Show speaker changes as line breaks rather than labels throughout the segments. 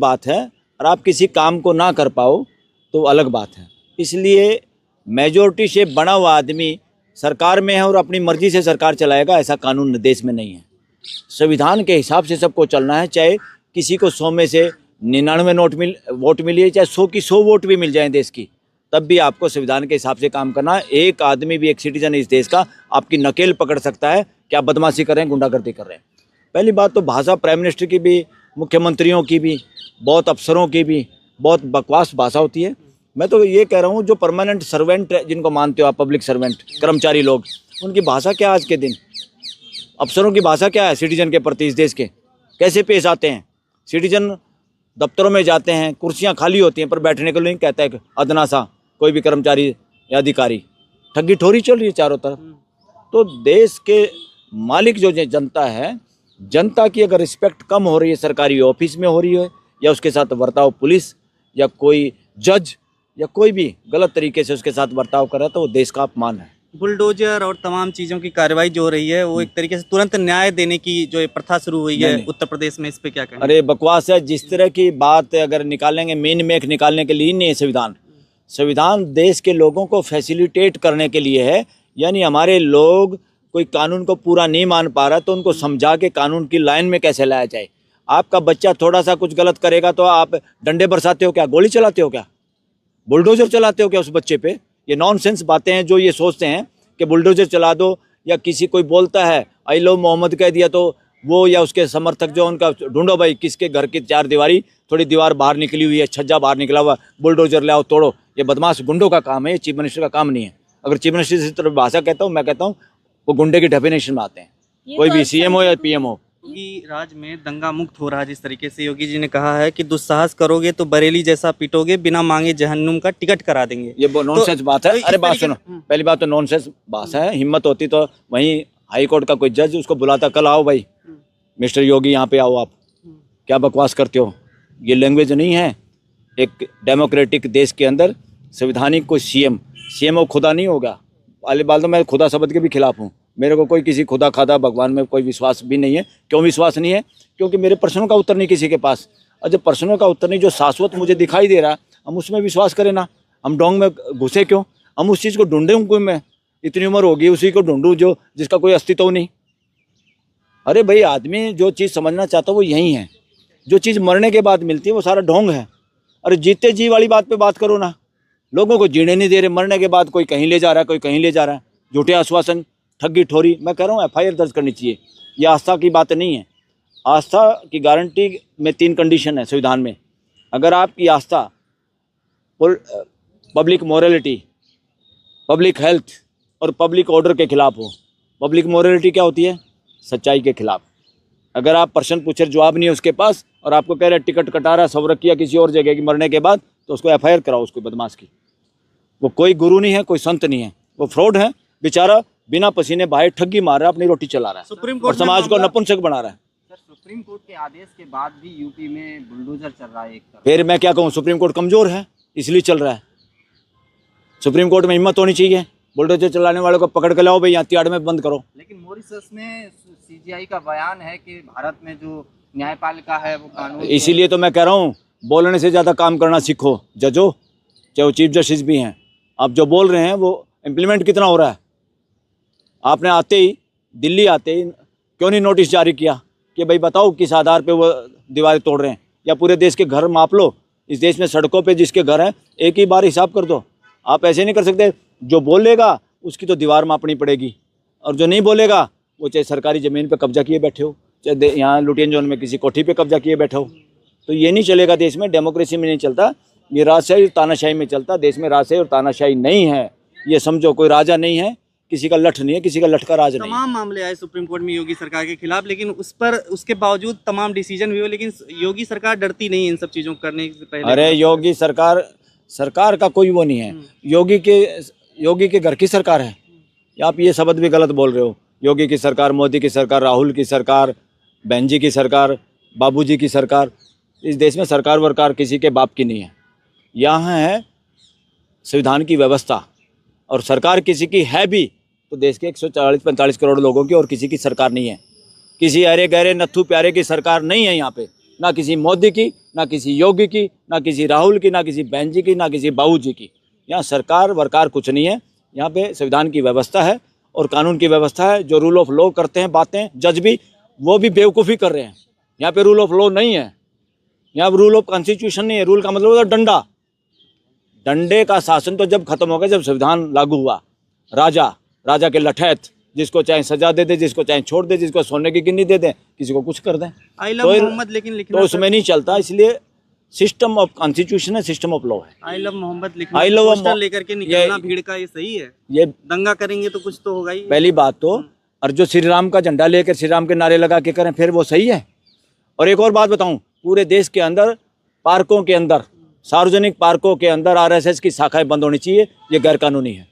बात है और आप किसी काम को ना कर पाओ तो अलग बात है। इसलिए मेजॉरिटी से बना हुआ आदमी सरकार में है और अपनी मर्जी से सरकार चलाएगा, ऐसा कानून देश में नहीं है। संविधान के हिसाब से सबको चलना है, चाहे किसी को 100 में से 99 वोट मिले, चाहे 100 की 100 वोट भी मिल जाए देश की, तब भी आपको संविधान के हिसाब से काम करना है। एक आदमी भी, एक सिटीजन इस देश का आपकी नकेल पकड़ सकता है कि आप बदमाशी कर रहे हैं, गुंडागर्दी कर रहे हैं। पहली बात तो भाषा प्राइम मिनिस्टर की भी, मुख्यमंत्रियों की भी, बहुत अफसरों की भी बहुत बकवास भाषा होती है। मैं तो ये कह रहा हूँ जो परमानेंट सर्वेंट जिनको मानते हो आप, पब्लिक सर्वेंट, कर्मचारी लोग, उनकी भाषा क्या आज के दिन, अफसरों की भाषा क्या है सिटीजन के प्रति इस देश के, कैसे पेश आते हैं। सिटीजन दफ्तरों में जाते हैं, कुर्सियां खाली होती हैं पर बैठने के लिए नहीं कहता है अदना सा कोई भी कर्मचारी या अधिकारी। ठगी ठोरी चल रही है चारों तरफ। तो देश के मालिक जो जनता है, जनता की अगर रिस्पेक्ट कम हो रही है सरकारी ऑफिस में हो रही है, या उसके साथ बर्ताव पुलिस या कोई जज या कोई भी गलत तरीके से उसके साथ बर्ताव कर रहा है, तो वो देश का अपमान है।
बुलडोजर और तमाम चीज़ों की कार्रवाई जो हो रही है वो एक तरीके से तुरंत न्याय देने की जो ये प्रथा शुरू हुई है उत्तर प्रदेश में, इस पे क्या कहेंगे?
अरे बकवास है। जिस तरह की बात अगर निकालेंगे, मेन मेक निकालने के लिए नहीं है संविधान। संविधान देश के लोगों को फैसिलिटेट करने के लिए है। यानी हमारे लोग कोई कानून को पूरा नहीं मान पा रहा तो उनको समझा के कानून की लाइन में कैसे लाया जाए। आपका बच्चा थोड़ा सा कुछ गलत करेगा तो आप डंडे बरसाते हो क्या, गोली चलाते हो क्या, बुलडोजर चलाते हो क्या उस बच्चे पे? ये नॉनसेंस बातें हैं जो ये सोचते हैं कि बुलडोजर चला दो, या किसी कोई बोलता है आई लव मोहम्मद कह दिया तो वो या उसके समर्थक जो उनका ढूंढो भाई किसके घर की चार दीवारी, थोड़ी दीवार बाहर निकली हुई है, छज्जा बाहर निकला हुआ, बुलडोजर ले आओ तोड़ो। ये बदमाश गुंडों का काम है, ये चीफ मिनिस्टर का काम नहीं है। अगर चीफ मिनिस्टर इस तरह भाषा कहता हूँ, मैं कहता हूँ वो गुंडे की डेफिनेशन में आते हैं, कोई भी सीएम हो या पीएम हो।
योगी राज में दंगा मुक्त हो रहा है, जिस तरीके से योगी जी ने कहा है कि दुस्साहस करोगे तो बरेली जैसा पीटोगे, बिना मांगे जहन्नुम का टिकट करा देंगे।
ये नॉनसेंस बात है।
तो
अरे बात सुनो, पहली बात तो नॉनसेंस भाषा है। हिम्मत होती तो वहीं हाई कोर्ट का कोई जज उसको बुलाता, कल आओ भाई मिस्टर योगी यहाँ पे आओ, आप क्या बकवास करते हो, ये लैंग्वेज नहीं है। एक डेमोक्रेटिक देश के अंदर संवैधानिक कोई सीएम वो खुदा नहीं होगा। वाली बात तो मैं खुदा शब्द के भी खिलाफ हूँ। मेरे को कोई किसी खुदा खादा भगवान में कोई विश्वास भी नहीं है। क्यों विश्वास नहीं है? क्योंकि मेरे प्रश्नों का उत्तर नहीं किसी के पास। और जब प्रश्नों का उत्तर नहीं, जो शाश्वत मुझे दिखाई दे रहा, हम उसमें विश्वास करें ना। हम डोंग में घुसे क्यों? हम उस चीज़ को ढूंढें क्यों? मैं इतनी उम्र होगी उसी को ढूंढूं जो जिसका कोई अस्तित्व नहीं। अरे भाई, आदमी जो चीज़ समझना चाहता है वो यही है। जो चीज़ मरने के बाद मिलती है वो सारा ढोंग है। अरे जीते जी वाली बात पे बात करो ना। लोगों को जीने नहीं दे रहे, मरने के बाद कोई कहीं ले जा रहा है, कोई कहीं ले जा रहा है। झूठे आश्वासन, ठगी ठोरी। मैं कह रहा हूँ FIR दर्ज करनी चाहिए। ये आस्था की बात नहीं है। आस्था की गारंटी में 3 कंडीशन है संविधान में। अगर आपकी आस्था पब्लिक मोरालिटी, पब्लिक हेल्थ और पब्लिक ऑर्डर के खिलाफ हो। पब्लिक मोरालिटी क्या होती है? सच्चाई के खिलाफ। अगर आप प्रश्न पूछे जवाब नहीं है उसके पास और आपको कह रहे टिकट कटा रहा, सवरक किया किसी और जगह की मरने के बाद, तो उसको FIR कराओ, उसको बदमाश की। वो कोई गुरु नहीं है, कोई संत नहीं है, वो फ्रॉड है बेचारा। बिना पसीने बहाए ठगी मार रहा है, अपनी रोटी चला रहा है,
सुप्रीम
और
कोर्ट
समाज को नपुंसक बना रहा है।
सर, सुप्रीम कोर्ट के आदेश के बाद भी यूपी में बुलडोजर चल रहा है एक तरफ।
फिर मैं क्या कहूँ, सुप्रीम कोर्ट कमजोर है इसलिए चल रहा है। सुप्रीम कोर्ट में हिम्मत होनी चाहिए। बुलडोजर चलाने वालों को पकड़ के लाओ भाई, यहाँ तिहाड़ में बंद करो।
लेकिन मॉरिशस में CGI का बयान है कि भारत में जो न्यायपालिका है वो कानून,
इसीलिए तो मैं कह रहा हूँ बोलने से ज़्यादा काम करना सीखो। जजो, चाहे वो चीफ जस्टिस भी हैं, आप जो बोल रहे हैं वो इम्प्लीमेंट कितना हो रहा है? आपने आते ही, दिल्ली आते ही क्यों नहीं नोटिस जारी किया कि भाई बताओ किस आधार पे वो दीवारें तोड़ रहे हैं? या पूरे देश के घर माप लो। इस देश में सड़कों पे जिसके घर हैं एक ही बार हिसाब कर दो। आप ऐसे नहीं कर सकते। जो बोलेगा उसकी तो दीवार मापनी पड़ेगी, और जो नहीं बोलेगा वो चाहे सरकारी ज़मीन पे कब्जा किए बैठे हो, चाहे यहाँ लुटियन जोन में किसी कोठी पे कब्जा किए बैठे हो। तो ये नहीं चलेगा। देश में डेमोक्रेसी में नहीं चलता, ये राजशाही और तानाशाही में चलता। देश में राजशाही और तानाशाही नहीं है, ये समझो। कोई राजा नहीं है, किसी का लठ नहीं है, किसी का लठ का राज नहीं है।
तमाम मामले आए सुप्रीम कोर्ट में योगी सरकार के खिलाफ, लेकिन उस पर उसके बावजूद तमाम डिसीजन भी हुए, लेकिन योगी सरकार डरती नहीं है इन सब चीज़ों को करने से पहले।
अरे योगी सरकार का कोई वो नहीं है। योगी के घर की सरकार है। आप ये शब्द भी गलत बोल रहे हो। योगी की सरकार, मोदी की सरकार, राहुल की सरकार, बहन जी की सरकार, बाबूजी की सरकार। इस देश में सरकार वरकार किसी के बाप की नहीं है। यहाँ है संविधान की व्यवस्था, और सरकार किसी की है भी तो देश के 140-45 करोड़ लोगों की, और किसी की सरकार नहीं है। किसी अरे गहरे नत्थू प्यारे की सरकार नहीं है यहाँ पे। ना किसी मोदी की, ना किसी योगी की, ना किसी राहुल की, ना किसी बहन जी की, ना किसी बाबू जी की। यहाँ सरकार वरकार कुछ नहीं है। यहाँ पे संविधान की व्यवस्था है और कानून की व्यवस्था है। जो रूल ऑफ लॉ करते हैं बातें जज भी, वो भी बेवकूफ़ी कर रहे हैं। यहाँ पे रूल ऑफ लॉ नहीं है, यहाँ रूल ऑफ कॉन्स्टिट्यूशन नहीं है। रूल का मतलब होता है डंडा। डंडे का शासन तो जब खत्म हो गया, जब संविधान लागू हुआ। राजा के लठैत, जिसको चाहे सजा दे दे, जिसको चाहे छोड़ दे, जिसको सोने की गिन्नी दे दें, किसी को कुछ कर दें,
आई लव मोहम्मद लेकिन लिखना
तो उसमें नहीं चलता। इसलिए सिस्टम ऑफ कॉन्स्टिट्यूशन है, सिस्टम ऑफ लॉ है।
आई लव मोहम्मद लिखना,
I love
पोस्टर
Mo-
लेकर के निकलना भीड़ का, ये सही है?
ये
दंगा करेंगे तो कुछ तो होगा ही।
पहली बात तो, और जो श्री राम का झंडा लेकर श्री राम के नारे लगा के करें, फिर वो सही है? और एक और बात बताऊं, पूरे देश के अंदर पार्कों के अंदर, सार्वजनिक पार्कों के अंदर आरएसएस की शाखाएं बंद होनी चाहिए। ये गैरकानूनी है।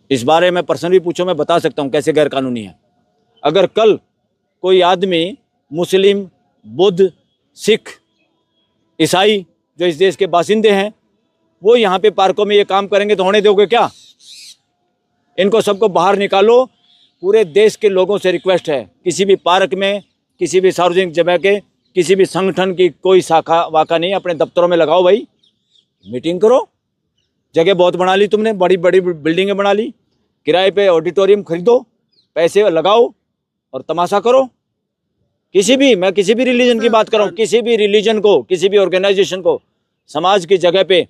इस बारे में पर्सनली पूछो, मैं बता सकता हूं कैसे गैरकानूनी है। अगर कल कोई आदमी मुस्लिम, बुद्ध, सिख, ईसाई जो इस देश के बासिंदे हैं, वो यहाँ पे पार्कों में ये काम करेंगे तो होने दोगे क्या? इनको सबको बाहर निकालो। पूरे देश के लोगों से रिक्वेस्ट है, किसी भी पार्क में, किसी भी सार्वजनिक जगह के, किसी भी संगठन की कोई शाखा वाका नहीं, अपने दफ्तरों में लगाओ भाई, मीटिंग करो। जगह बहुत बना ली तुमने, बड़ी बड़ी बिल्डिंगें बना ली, किराए पे ऑडिटोरियम खरीदो, पैसे लगाओ और तमाशा करो। मैं किसी भी रिलीजन की बात कर रहा हूँ, किसी भी रिलीजन को, किसी भी ऑर्गेनाइजेशन को समाज की जगह पे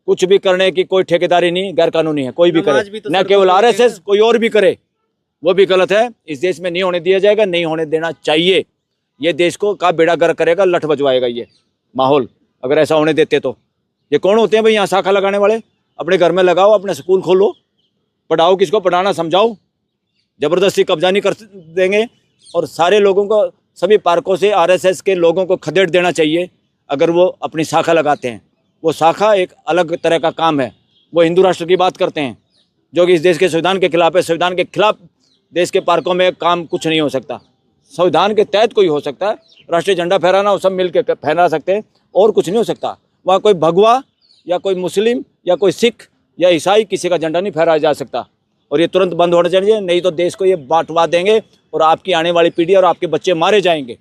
कुछ भी करने की कोई ठेकेदारी नहीं, गैरकानूनी है। कोई भी करे, न केवल आरएसएस, कोई और भी करे, वो भी गलत है। इस देश में नहीं होने दिया जाएगा, नहीं होने देना चाहिए। ये देश को का बेड़ा गर्क करेगा, लठ बजवाएगा ये माहौल, अगर ऐसा होने देते तो। ये कौन होते हैं भाई यहाँ शाखा लगाने वाले? अपने घर में लगाओ, अपने स्कूल खोलो, पढ़ाओ, किसको पढ़ाना समझाओ। जबरदस्ती कब्जा नहीं कर देंगे। और सारे लोगों को, सभी पार्कों से आरएसएस के लोगों को खदेड़ देना चाहिए अगर वो अपनी शाखा लगाते हैं। वो शाखा एक अलग तरह का काम है। वो हिंदू राष्ट्र की बात करते हैं, जो कि इस देश के संविधान के खिलाफ है। संविधान के खिलाफ देश के पार्कों में काम कुछ नहीं हो सकता। संविधान के तहत कोई हो सकता है, राष्ट्रीय झंडा फहराना, वो सब मिल के फहरा सकते हैं, और कुछ नहीं हो सकता। वहाँ कोई भगवा या कोई मुस्लिम या कोई सिख या ईसाई, किसी का झंडा नहीं फहराया जा सकता। और ये तुरंत बंद होना चाहिए, नहीं तो देश को ये बांटवा देंगे और आपकी आने वाली पीढ़ी और आपके बच्चे मारे जाएंगे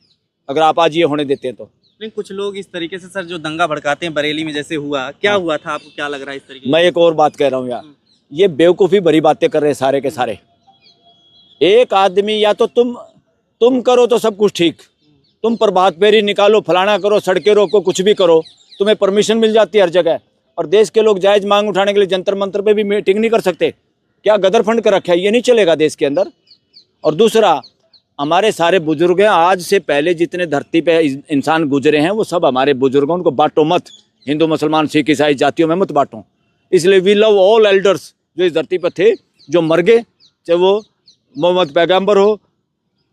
अगर आप आज ये होने देते हैं तो।
लेकिन कुछ लोग इस तरीके से सर जो दंगा भड़काते हैं, बरेली में जैसे हुआ, क्या हुआ था, आपको क्या लग रहा है इस तरीके?
मैं एक और बात कह रहा हूँ यार, ये बेवकूफ़ी भरी बातें कर रहे हैं सारे के सारे। एक आदमी, या तो तुम करो तो सब कुछ ठीक, तुम प्रभात फेरी निकालो, फलाना करो, सड़कें रोको, कुछ भी करो, तुम्हें परमिशन मिल जाती है हर जगह। और देश के लोग जायज़ मांग उठाने के लिए जंतर मंतर पे भी मीटिंग नहीं कर सकते? क्या गदर फंड कर रखा है? ये नहीं चलेगा देश के अंदर। और दूसरा, हमारे सारे बुजुर्ग हैं, आज से पहले जितने धरती पे इंसान गुजरे हैं वो सब हमारे बुजुर्ग हैं। उनको बांटो मत, हिंदू मुसलमान सिख ईसाई जातियों में मत बांटो। इसलिए वी लव ऑल एल्डर्स जो इस धरती पर थे, जो मर गए, चाहे वो मोहम्मद पैगंबर हो,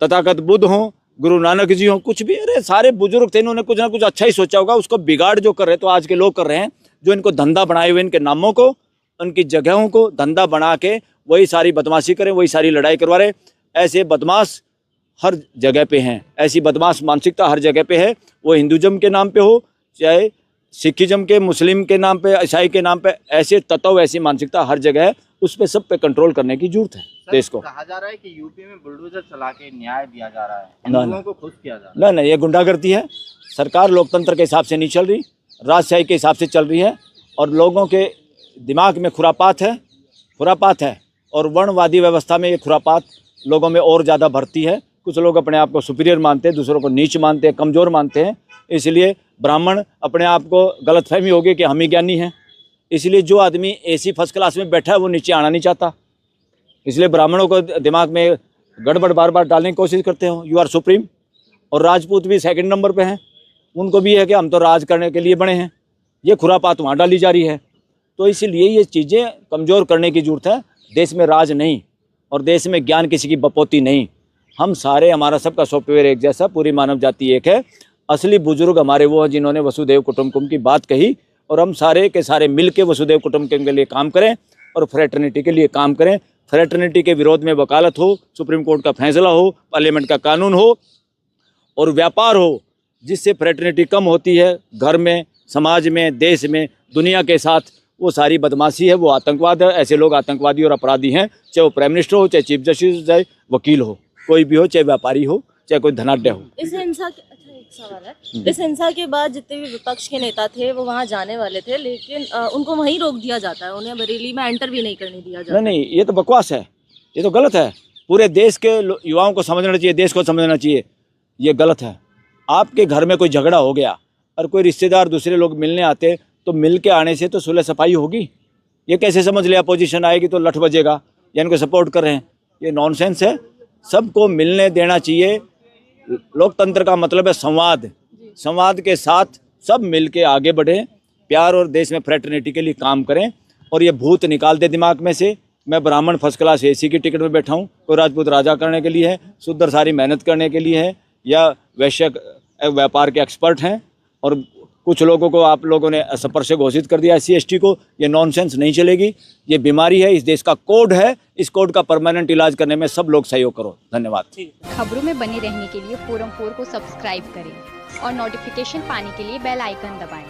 तथागत बुद्ध हो, गुरु नानक जी हो, कुछ भी। अरे सारे बुजुर्ग थे, इन्होंने कुछ ना कुछ अच्छा ही सोचा होगा। उसको बिगाड़ जो कर रहे तो आज के लोग कर रहे हैं, जो इनको धंधा बनाए हुए, इनके नामों को, उनकी जगहों को धंधा बना के वही सारी बदमाशी करें, वही सारी लड़ाई करवा रहे। ऐसे बदमाश हर जगह पे हैं, ऐसी बदमाश मानसिकता हर जगह पे है। वो हिंदुज़म के नाम पे हो, चाहे सिखिज़म के, मुस्लिम के नाम पे, ईसाई के नाम पे, ऐसे तत्व, ऐसी मानसिकता हर जगह है। उस पे सब पे कंट्रोल करने की जरूरत है देश को।
कहा जा रहा है कि यूपी में बुलडोजर चला के न्याय दिया जा रहा है,
ना,
हिंदुओं को खुश किया जा रहा है।
नहीं, ये गुंडागर्दी है। सरकार लोकतंत्र के हिसाब से नहीं चल रही, राजशाही के हिसाब से चल रही है। और लोगों के दिमाग में खुरापात है। और वर्णवादी व्यवस्था में ये खुरापात लोगों में और ज़्यादा भरती है। कुछ लोग अपने आप को सुपीरियर मानते हैं, दूसरों को नीच मानते हैं, कमज़ोर मानते हैं। इसलिए ब्राह्मण अपने आप को गलतफहमी होगी कि हम ही ज्ञानी हैं। इसलिए जो आदमी एसी फर्स्ट क्लास में बैठा है वो नीचे आना नहीं चाहता। इसलिए ब्राह्मणों को दिमाग में गड़बड़ बार बार डालने की कोशिश करते हो, यू आर सुप्रीम। और राजपूत भी सेकंड नंबर पे हैं, उनको भी है कि हम तो राज करने के लिए बने हैं। ये खुरापात वहाँ डाली जा रही है। तो इसीलिए ये चीज़ें कमज़ोर करने की ज़रूरत है। देश में राज नहीं और देश में ज्ञान किसी की बपोती नहीं। हम सारे, हमारा सबका सॉफ्टवेयर एक जैसा, पूरी मानव जाति एक है। असली बुजुर्ग हमारे वो हैं जिन्होंने वसुदेव कुटुंबकम की बात कही। और हम सारे के सारे मिल के वसुदेव कुटुंबकम के लिए काम करें और फ्रेटर्निटी के लिए काम करें। फ्रेटर्निटी के विरोध में वकालत हो, सुप्रीम कोर्ट का फैसला हो, पार्लियामेंट का कानून हो और व्यापार हो, जिससे फ्रेटर्निटी कम होती है घर में, समाज में, देश में, दुनिया के साथ। वो सारी बदमाशी है, वो आतंकवाद है। ऐसे लोग आतंकवादी और अपराधी हैं, चाहे वो प्राइम मिनिस्टर हो, चाहे चीफ जस्टिस हो, चाहे वकील हो, कोई भी हो, चाहे व्यापारी हो, चाहे कोई धनाढ्य हो।
इस हिंसा एक सवाल है, इस हिंसा के बाद जितने भी विपक्ष के नेता थे वो वहां जाने वाले थे, लेकिन उनको वहीं रोक दिया जाता है, उन्हें बरेली में एंटर भी नहीं करने दिया जाता।
नहीं, ये तो बकवास है, ये तो गलत है। पूरे देश के युवाओं को समझना चाहिए, देश को समझना चाहिए, ये गलत है। आपके घर में कोई झगड़ा हो गया और कोई रिश्तेदार दूसरे लोग मिलने आते तो मिल के आने से तो सुलह सफाई होगी। ये कैसे समझ लिया अपोजिशन आएगी तो लठ बजेगा या इनको सपोर्ट कर रहे हैं, ये नॉनसेंस है। सबको मिलने देना चाहिए। लोकतंत्र का मतलब है संवाद, संवाद के साथ सब मिल के आगे बढ़ें, प्यार और देश में फ्रेटर्निटी के लिए काम करें। और ये भूत निकाल दे दिमाग में से। मैं ब्राह्मण फर्स्ट क्लास एसी की टिकट में बैठा हूँ, कोई राजपूत राजा करने के लिए है, शूद्र सारी मेहनत करने के लिए है, या वैश्य व्यापार के एक्सपर्ट हैं। और कुछ लोगों को आप लोगों ने असपृश्य घोषित कर दिया SC/ST को। ये नॉनसेंस नहीं चलेगी, ये बीमारी है, इस देश का कोड है, इस कोड का परमानेंट इलाज करने में सब लोग सहयोग करो। धन्यवाद।
खबरों में बने रहने के लिए फोरम 4 को सब्सक्राइब करें और नोटिफिकेशन पाने के लिए बेल आइकन दबाएं।